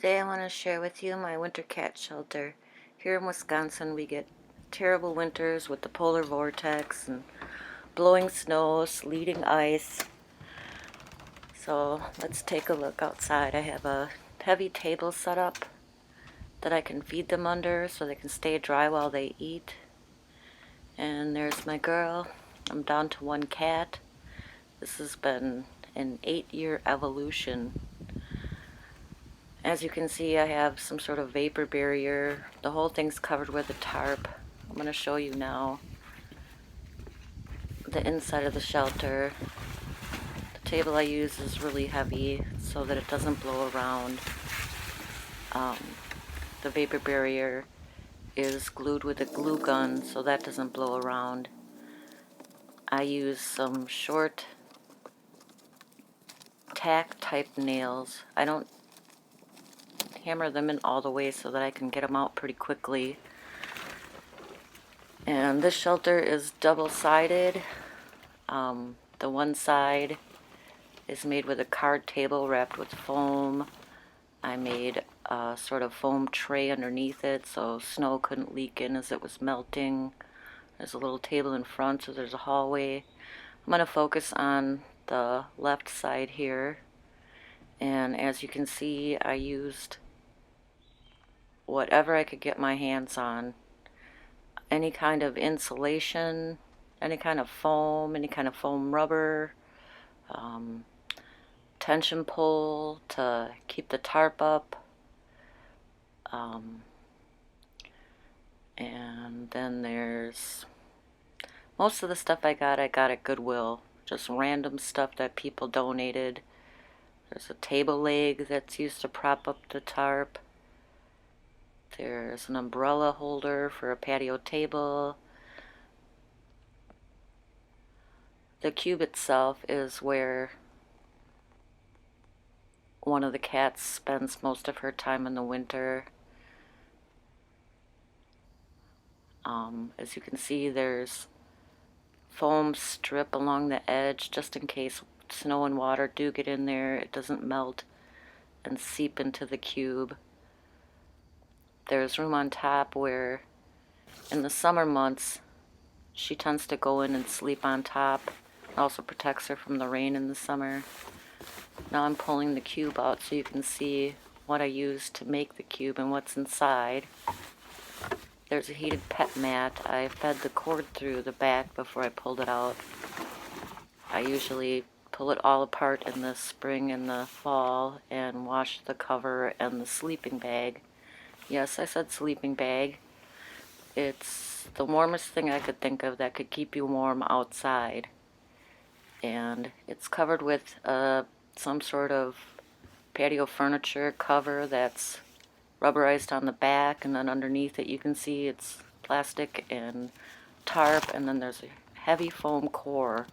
Today I want to share with you my winter cat shelter. Here in Wisconsin we get terrible winters with the polar vortex and blowing snow, sleeting ice. So let's take a look outside. I have a heavy table set up that I can feed them under so they can stay dry while they eat. And there's my girl. I'm down to one cat. This has been an 8-year evolution. As you can see, I have some sort of vapor barrier. The whole thing's covered with a tarp. I'm going to show you now the inside of the shelter. The table I use is really heavy so that it doesn't blow around. The vapor barrier is glued with a glue gun so that doesn't blow around. I use some short tack type nails. I don't hammer them in all the way so that I can get them out pretty quickly. And this shelter is double-sided. The one side is made with a card table wrapped with foam. I made a sort of foam tray underneath it so snow couldn't leak in as it was melting. There's a little table in front, so there's a hallway. I'm going to focus on the left side here. And as you can see, I used whatever I could get my hands on. Any kind of insulation, any kind of foam rubber, tension pole to keep the tarp up, and then there's most of the stuff I got at Goodwill, just random stuff that people donated. There's a table leg that's used to prop up the tarp. There's an umbrella holder for a patio table. The cube itself is where one of the cats spends most of her time in the winter. As you can see, there's foam strip along the edge just in case snow and water do get in there. It doesn't melt and seep into the cube. There's room on top where in the summer months she tends to go in and sleep on top. It also protects her from the rain in the summer. Now I'm pulling the cube out so you can see what I used to make the cube and what's inside. There's a heated pet mat. I fed the cord through the back before I pulled it out. I usually pull it all apart in the spring and the fall and wash the cover and the sleeping bag. Yes, I said sleeping bag. It's the warmest thing I could think of that could keep you warm outside. And it's covered with some sort of patio furniture cover that's rubberized on the back, and then underneath it you can see it's plastic and tarp, and then there's a heavy foam core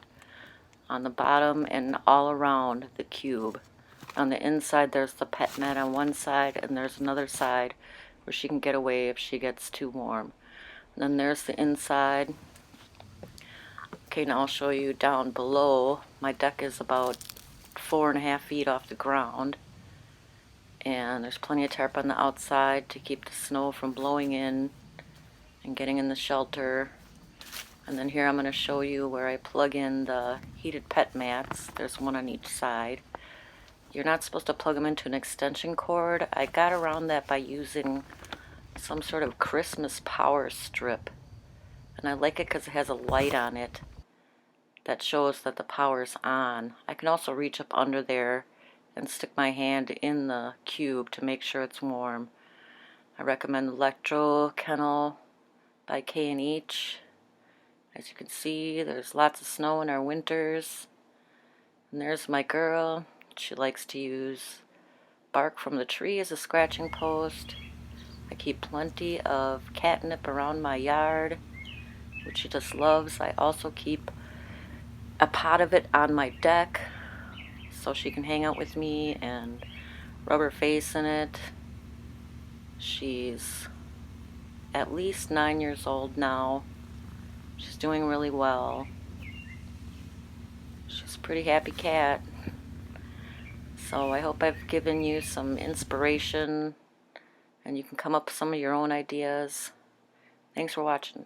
on the bottom and all around the cube. On the inside there's the pet mat on one side, and there's another side where she can get away if she gets too warm. And then there's the inside. Okay, now I'll show you down below. My deck is about 4.5 feet off the ground, and there's plenty of tarp on the outside to keep the snow from blowing in and getting in the shelter. And then here I'm going to show you where I plug in the heated pet mats. There's one on each side. You're not supposed to plug them into an extension cord. I got around that by using some sort of Christmas power strip, and I like it because it has a light on it that shows that the power's on. I can also reach up under there and stick my hand in the cube to make sure it's warm. I recommend Lectro Kennel by K&H. As you can see, there's lots of snow in our winters. And there's my girl. She likes to use bark from the tree as a scratching post. I keep plenty of catnip around my yard, which she just loves. I also keep a pot of it on my deck so she can hang out with me and rub her face in it. She's at least 9 years old now. She's doing really well. She's a pretty happy cat. So I hope I've given you some inspiration and you can come up with some of your own ideas. Thanks for watching.